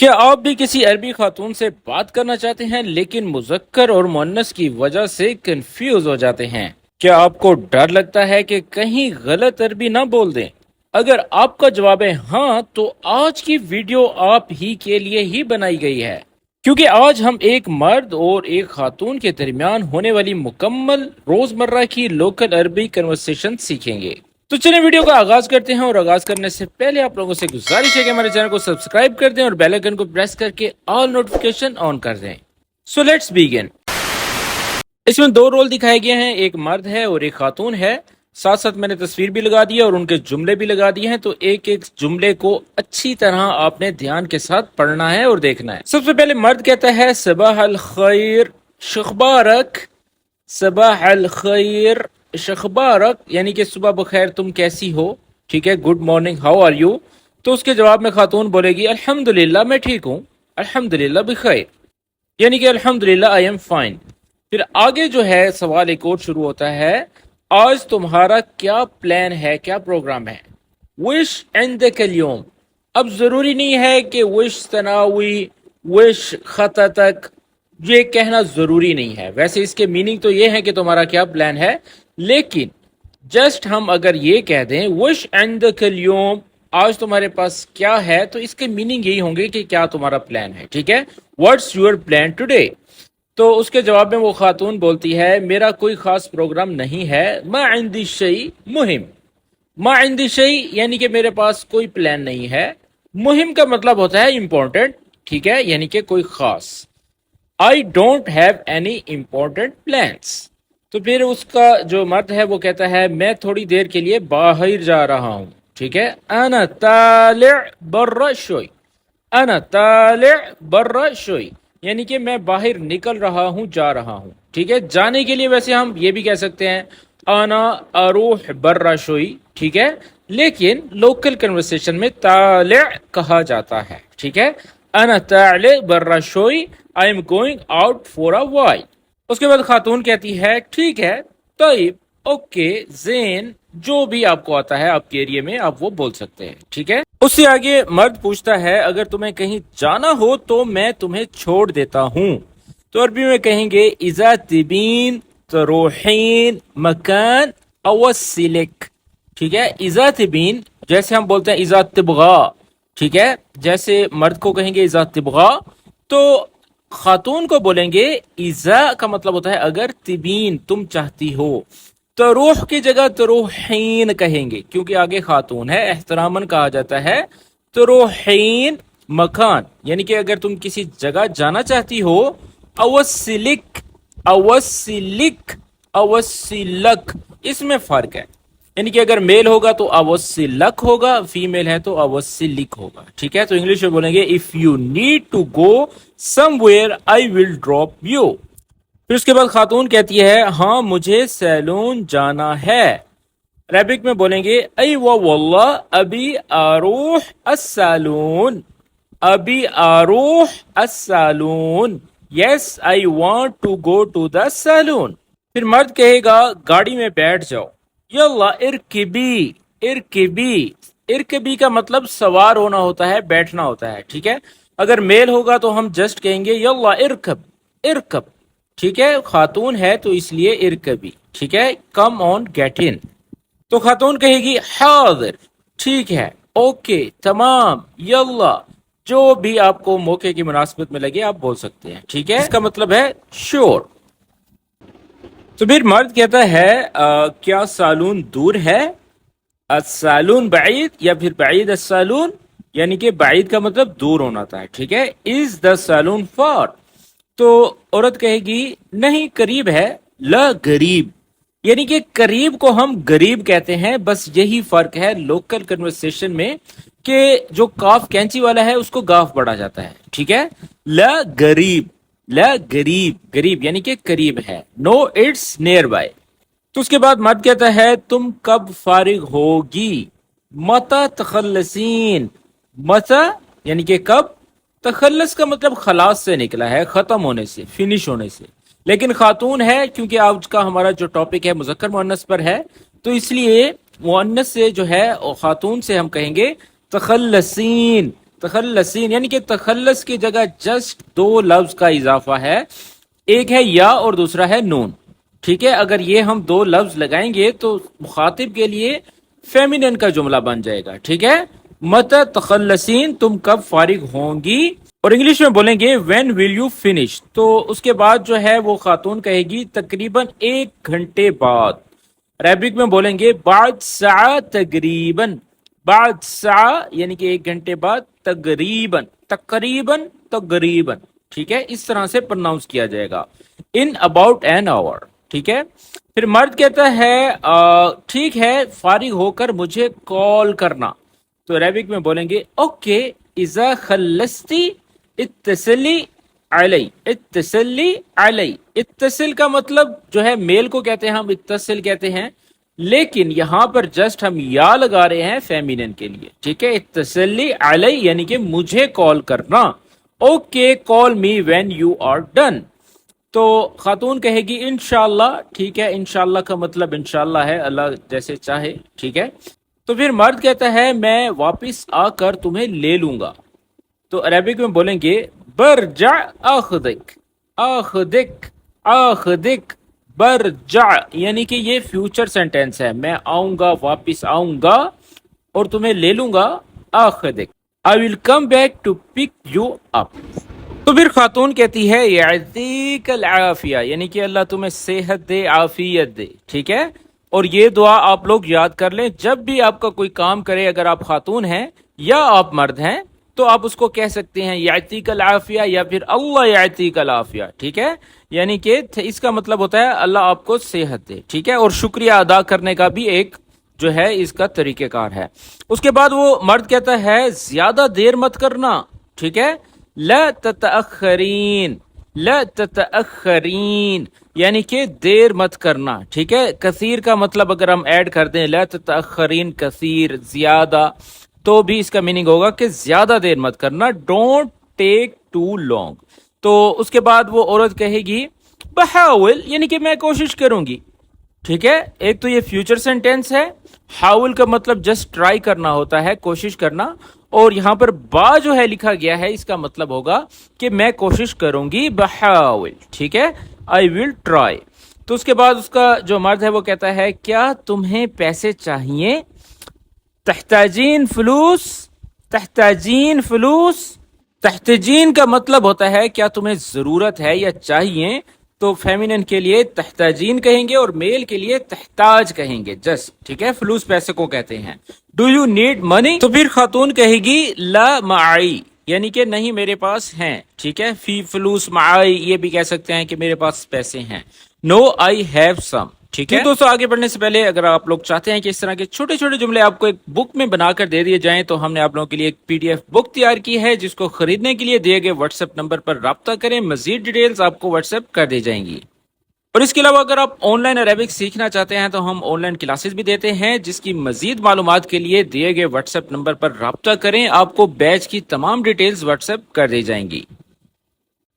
کیا آپ بھی کسی عربی خاتون سے بات کرنا چاہتے ہیں لیکن مذکر اور مؤنث کی وجہ سے کنفیوز ہو جاتے ہیں؟ کیا آپ کو ڈر لگتا ہے کہ کہیں غلط عربی نہ بول دیں؟ اگر آپ کا جواب ہے ہاں تو آج کی ویڈیو آپ ہی کے لیے ہی بنائی گئی ہے، کیونکہ آج ہم ایک مرد اور ایک خاتون کے درمیان ہونے والی مکمل روزمرہ کی لوکل عربی کنورسیشن سیکھیں گے۔ تو چلیں ویڈیو کا آغاز کرتے ہیں، اور آغاز کرنے سے پہلے آپ لوگوں سے گزارش ہے کہ ہمارے چینل کو سبسکرائب کر دیں اور بیل آئیکن کو پریس کر کے آل نوٹیفیکیشن آن کر دیں۔ سو لیٹس بیگن۔ اس میں دو رول دکھائے گئے ہیں، ایک مرد ہے اور ایک خاتون ہے، ساتھ ساتھ میں نے تصویر بھی لگا دی ہے اور ان کے جملے بھی لگا دیے ہیں، تو ایک ایک جملے کو اچھی طرح آپ نے دھیان کے ساتھ پڑھنا ہے اور دیکھنا ہے۔ سب سے پہلے مرد کہتا ہے صباح الخیر شخبارک، صباح الخیر شخبارک، یعنی کہ صبح بخیر، تم کیسی ہو، ٹھیک ہے، good morning, how are you. تو اس کے جواب میں خاتون بولے گی الحمدللہ میں ٹھیک ہوں، الحمدللہ بخیر، یعنی کہ الحمدللہ آئی ایم فائن۔ پھر آگے جو ہے سوال ایک اور شروع ہوتا ہے، آج تمہارا کیا پلان ہے، کیا پروگرام ہے؟ وش عندک اليوم۔ اب ضروری نہیں ہے کہ وش تناوی، وش خطتک، یہ کہنا ضروری نہیں ہے، ویسے اس کے میننگ تو یہ ہے کہ تمہارا کیا پلان ہے، لیکن جسٹ ہم اگر یہ کہہ دیں وش عندک اليوم، آج تمہارے پاس کیا ہے، تو اس کے میننگ یہی ہوں گے کہ کیا تمہارا پلان ہے، ٹھیک ہے، واٹس یور پلان ٹوڈے۔ تو اس کے جواب میں وہ خاتون بولتی ہے میرا کوئی خاص پروگرام نہیں ہے، ما عندی شیء مہم، ما عندی شیء یعنی کہ میرے پاس کوئی پلان نہیں ہے، مہم کا مطلب ہوتا ہے امپورٹنٹ، ٹھیک ہے، یعنی کہ کوئی خاص۔ I don't have any important plans۔ تو پھر اس کا جو مرد ہے وہ کہتا ہے میں تھوڑی دیر کے لیے باہر جا رہا ہوں، ٹھیک ہے، انا طالع برا شوي، انا طالع برا شوي، یعنی کہ میں باہر نکل رہا ہوں، جا رہا ہوں، ٹھیک ہے۔ جانے کے لیے ویسے ہم یہ بھی کہہ سکتے ہیں انا اروح برا شوي، ٹھیک ہے، لیکن لوکل کنورسیشن میں طالع کہا جاتا ہے، ٹھیک ہے، انا طالع برا شوي، I am going out for a while۔ اس کے بعد خاتون کہتی ہے ٹھیک ہے، طیب، اوکے، زین، جو بھی آپ کو آتا ہے آپ کے ایریے میں آپ وہ بول سکتے ہیں، ٹھیک ہے۔ اس سے آگے مرد پوچھتا ہے اگر تمہیں کہیں جانا ہو تو میں تمہیں چھوڑ دیتا ہوں، تو عربی میں کہیں گے اذا تبین تروحین مکان اوصلک، ٹھیک ہے، اذا تبین، جیسے ہم بولتے ہیں اذا تبغا، ٹھیک ہے، جیسے مرد کو کہیں گے اذا تبغا، تو خاتون کو بولیں گے اذا کا مطلب ہوتا ہے اگر، تبین تم چاہتی ہو، تروح کی جگہ تروحین کہیں گے کیونکہ آگے خاتون ہے، احتراماً کہا جاتا ہے تروحین مکان، یعنی کہ اگر تم کسی جگہ جانا چاہتی ہو، اوصلک، اوصلک، اوصلک، اس میں فرق ہے، یعنی کہ اگر میل ہوگا تو اوصلک ہوگا، فیمیل ہے تو اوصلک ہوگا، ٹھیک ہے۔ تو انگلش میں بولیں گے if you need to go somewhere I will drop you۔ پھر اس کے بعد خاتون کہتی ہے ہاں مجھے سیلون جانا ہے، عربک میں بولیں گے ایوہ واللہ ابھی اروح السالون، ابھی اروح السالون، yes I want to go to the saloon۔ پھر مرد کہے گا گاڑی میں بیٹھ جاؤ، یلا ارکبی، ارکبی، ارکبی کا مطلب سوار ہونا ہوتا ہے، بیٹھنا ہوتا ہے، ٹھیک ہے۔ اگر میل ہوگا تو ہم جسٹ کہیں گے یلا ارکب، ارکب، ٹھیک ہے، خاتون ہے تو اس لیے ارکبی، ٹھیک ہے، کم آن گیٹ ان۔ تو خاتون کہے گی حاضر، ٹھیک ہے، اوکے، تمام، یلا، جو بھی آپ کو موقع کی مناسبت میں لگے آپ بول سکتے ہیں، ٹھیک ہے، اس کا مطلب ہے شور۔ تو پھر مرد کہتا ہے کیا سالون دور ہے؟ السالون بعید، یا پھر بعید السالون، یعنی کہ بعید کا مطلب دور ہونا تھا، ٹھیک ہے، از دا سالون فار؟ تو عورت کہے گی نہیں قریب ہے، لا غریب، یعنی کہ قریب کو ہم غریب کہتے ہیں، بس یہی فرق ہے لوکل کنورسیشن میں کہ جو کاف کینچی والا ہے اس کو گاف پڑھا جاتا ہے، ٹھیک ہے، لا غریب، لا غریب، غریب یعنی کہ قریب ہے، نو اٹس نیئر بائی۔ تو اس کے بعد مرد کہتا ہے تم کب فارغ ہوگی؟ متا تخلصین، متا یعنی کہ کب، تخلص کا مطلب خلاص سے نکلا ہے، ختم ہونے سے، فنش ہونے سے، لیکن خاتون ہے کیونکہ آج کا ہمارا جو ٹاپک ہے مذکر مؤنث پر ہے، تو اس لیے مؤنث سے جو ہے خاتون سے ہم کہیں گے تخلصین، تخلصین یعنی کہ تخلص کی جگہ جسٹ دو لفظ کا اضافہ ہے، ایک ہے یا اور دوسرا ہے نون. ٹھیک ہے، اگر یہ ہم دو لفظ لگائیں گے تو مخاطب کے لیے فیمینن کا جملہ بن جائے گا. ٹھیک ہے، متى تخلصین، تم کب فارغ ہوں گی. اور انگلش میں بولیں گے when will you finish، تو اس کے بعد جو ہے وہ خاتون کہے گی تقریباً 1 گھنٹے بعد. عربک میں بولیں گے بعد ساعة تقریباً، بعد ساعة یعنی کہ 1 گھنٹے بعد، تقریباً تقریباً تقریباً. ٹھیک ہے، اس طرح سے پرناؤنس کیا جائے گا. in about an hour. ٹھیک ہے، پھر مرد کہتا ہے ٹھیک ہے فارغ ہو کر مجھے کال کرنا. تو عربک میں بولیں گے اوکے اذا خلصتی اتصلی علی، اتصلی علی. اتصل کا مطلب جو ہے میل کو کہتے ہیں ہم اتصل کہتے ہیں، لیکن یہاں پر جسٹ ہم یا لگا رہے ہیں فیمینن کے لیے. ٹھیک ہے، اتصلی علی یعنی کہ مجھے کال کرنا. Okay call me when you are done. تو خاتون کہے گی انشاءاللہ. ٹھیک ہے، انشاءاللہ کا مطلب انشاءاللہ ہے، اللہ جیسے چاہے. ٹھیک ہے، تو پھر مرد کہتا ہے میں واپس آ کر تمہیں لے لوں گا. تو عربک میں بولیں گے برجع آخذک، آخذک آخذک. برجع یعنی کہ یہ فیوچر سینٹینس ہے، میں آؤں گا، واپس آؤں گا اور تمہیں لے لوں گا. آخذک، I will come back to pick you up. تو پھر خاتون کہتی ہے یعطیک العافیہ یعنی کہ اللہ تمہیں صحت دے، عافیت دے. ٹھیک ہے، اور یہ دعا آپ لوگ یاد کر لیں جب بھی آپ کا کوئی کام کرے، اگر آپ خاتون ہیں یا آپ مرد ہیں تو آپ اس کو کہہ سکتے ہیں یعطیک العافیہ یا پھر اللہ یعطیک العافیہ. ٹھیک ہے، یعنی کہ اس کا مطلب ہوتا ہے اللہ آپ کو صحت دے. ٹھیک ہے، اور شکریہ ادا کرنے کا بھی ایک جو ہے اس کا طریقہ کار ہے. اس کے بعد وہ مرد کہتا ہے زیادہ دیر مت کرنا. ٹھیک ہے، لا تتأخرین، لا تتأخرین یعنی کہ دیر مت کرنا. ٹھیک ہے، کثیر کا مطلب اگر ہم ایڈ کر دیں لا تتأخرین کثیر زیادہ، تو بھی اس کا میننگ ہوگا کہ زیادہ دیر مت کرنا. Don't take too long. تو اس کے بعد وہ عورت کہے گی بحاول یعنی کہ میں کوشش کروں گی. ٹھیک ہے، ایک تو یہ فیوچر سینٹینس ہے، حاول کا مطلب جسٹ ٹرائی کرنا ہوتا ہے، کوشش کرنا، اور یہاں پر با جو ہے لکھا گیا ہے اس کا مطلب ہوگا کہ میں کوشش کروں گی. بحاول. ٹھیک ہے، I will try. تو اس کے بعد اس کا جو مرد ہے وہ کہتا ہے کیا تمہیں پیسے چاہیے. تحتاجین فلوس، تحتاجین فلوس. تحتاجین کا مطلب ہوتا ہے کیا تمہیں ضرورت ہے یا چاہیے. تو فیمینن کے لیے تحتاجین کہیں گے اور میل کے لیے تحتاج کہیں گے جسٹ. ٹھیک ہے، فلوس پیسے کو کہتے ہیں. Do you need money. تو پھر خاتون کہے گی لا معی یعنی کہ نہیں میرے پاس ہیں. ٹھیک ہے، فی فلوس معی یہ بھی کہہ سکتے ہیں کہ میرے پاس پیسے ہیں. نو آئی ہیو سم. ٹھیک ہے دوستو، آگے بڑھنے سے پہلے اگر آپ لوگ چاہتے ہیں کہ اس طرح کے چھوٹے چھوٹے جملے آپ کو ایک بک میں بنا کر دے دیے جائیں تو ہم نے آپ لوگوں کے لیے ایک PDF بک تیار کی ہے، جس کو خریدنے کے لیے دیے گئے واٹس ایپ نمبر پر رابطہ کریں. مزید ڈیٹیلز آپ کو واٹس ایپ کر دی جائیں گی. اور اس کے علاوہ اگر آپ آن لائن عربک سیکھنا چاہتے ہیں تو ہم آن لائن کلاسز بھی دیتے ہیں، جس کی مزید معلومات کے لیے دیے گئے واٹس ایپ نمبر پر رابطہ کریں. آپ کو بیچ کی تمام ڈیٹیلز واٹس ایپ کر دی جائیں گی.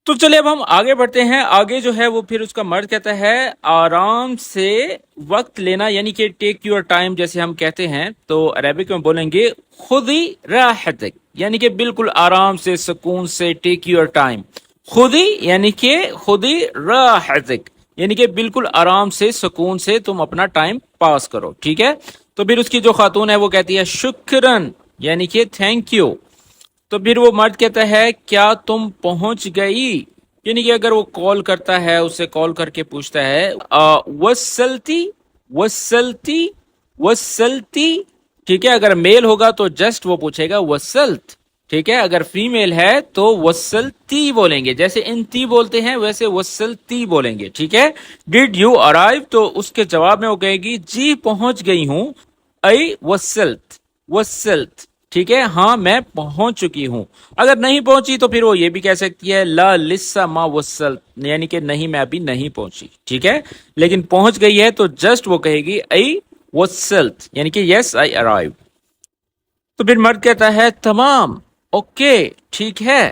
تو چلے اب ہم آگے بڑھتے ہیں. آگے جو ہے وہ پھر اس کا مرد کہتا ہے آرام سے وقت لینا یعنی کہ ٹیک یور ٹائم جیسے ہم کہتے ہیں. تو عربک میں بولیں گے خودی راحتک یعنی کہ بالکل آرام سے، سکون سے. Take your time. خودی یعنی کہ خودی راحتک یعنی کہ بالکل آرام سے، سکون سے تم اپنا ٹائم پاس کرو. ٹھیک ہے، تو پھر اس کی جو خاتون ہے وہ کہتی ہے شکرن یعنی کہ تھینک یو. تو پھر وہ مرد کہتا ہے کیا تم پہنچ گئی یعنی کہ اگر وہ کال کرتا ہے، اسے کال کر کے پوچھتا ہے وصلتی وصلتی وصلتی. ٹھیک ہے، اگر میل ہوگا تو جسٹ وہ پوچھے گا وصلت. ٹھیک ہے، اگر فیمیل ہے تو وصلتی بولیں گے، جیسے انتی بولتے ہیں ویسے وصلتی بولیں گے. ٹھیک ہے، ڈیڈ یو ارائیو تو اس کے جواب میں وہ کہے گی جی پہنچ گئی ہوں. ای وصلت وصلت. ٹھیک ہے، ہاں میں پہنچ چکی ہوں. اگر نہیں پہنچی تو پھر وہ یہ بھی کہہ سکتی ہے لا لسا ما وصلت یعنی کہ نہیں میں ابھی نہیں پہنچی. ٹھیک ہے، لیکن پہنچ گئی ہے تو جسٹ وہ کہے گی ای وصلت یعنی کہ یس آئی ارائیو. تو پھر مرد کہتا ہے تمام، اوکے ٹھیک ہے.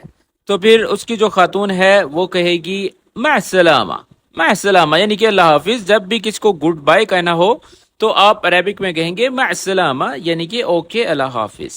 تو پھر اس کی جو خاتون ہے وہ کہے گی مع السلامہ، مع السلامہ یعنی کہ اللہ حافظ. جب بھی کسی کو گڈ بائی کہنا ہو تو آپ عربک میں کہیں گے مع السلامہ یعنی کہ اوکے اللہ حافظ.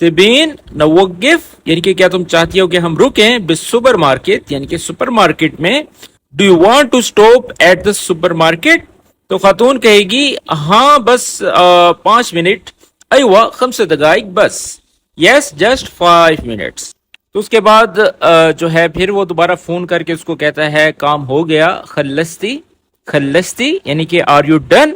تبین نوقف یعنی کہ کیا تم چاہتی ہو کہ ہم رکیں بالسپر مارکیٹ یعنی کہ سپر مارکیٹ میں. Do you want to stop at the supermarket? تو خاتون کہے گی ہاں بس 5 منٹ. ایوہ 5 دقائق بس. یس جسٹ 5 منٹس. تو اس کے بعد جو ہے پھر وہ دوبارہ فون کر کے اس کو کہتا ہے کام ہو گیا. خلصتی یعنی کہ آر یو ڈن؟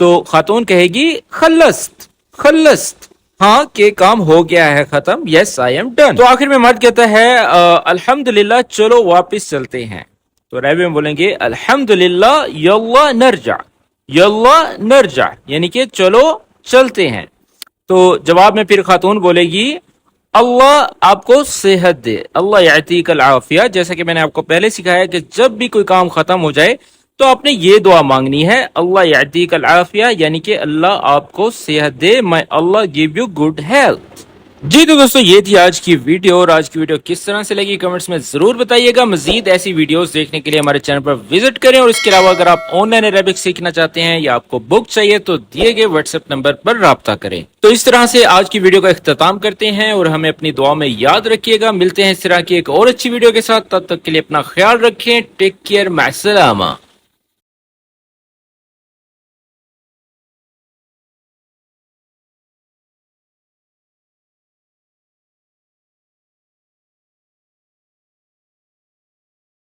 تو خاتون کہے گی خلصت ہاں کہ کام ہو گیا ہے ختم. یس آئی ایم ڈن. تو آخر میں مرد کہتا ہے الحمدللہ چلو واپس چلتے ہیں. تو عربی میں بولیں گے الحمدللہ یلا نرجع یعنی کہ چلو چلتے ہیں. تو جواب میں پھر خاتون بولے گی اللہ آپ کو صحت دے. اللہ یعطیک العافیہ. جیسا کہ میں نے آپ کو پہلے سکھایا کہ جب بھی کوئی کام ختم ہو جائے تو آپ نے یہ دعا مانگنی ہے اللہ یعطیک العافیہ یعنی کہ اللہ آپ کو صحت دے. میں اللہ گیو یو گڈ ہیلتھ. جی تو دوستو یہ تھی آج کی ویڈیو. اور آج کی ویڈیو کس طرح سے لگی کمنٹس میں ضرور بتائیے گا. مزید ایسی ویڈیوز دیکھنے کے لیے ہمارے چینل پر وزٹ کریں. اور اس کے علاوہ اگر آپ آن لائن عربک سیکھنا چاہتے ہیں یا آپ کو بک چاہیے تو دیے گئے واٹس ایپ نمبر پر رابطہ کریں. تو اس طرح سے آج کی ویڈیو کا اختتام کرتے ہیں اور ہمیں اپنی دعا میں یاد رکھیے گا. ملتے ہیں اس طرح کی ایک اور اچھی ویڈیو کے ساتھ. تب تک کے لیے اپنا خیال رکھیں. Take care. مع السلامہ.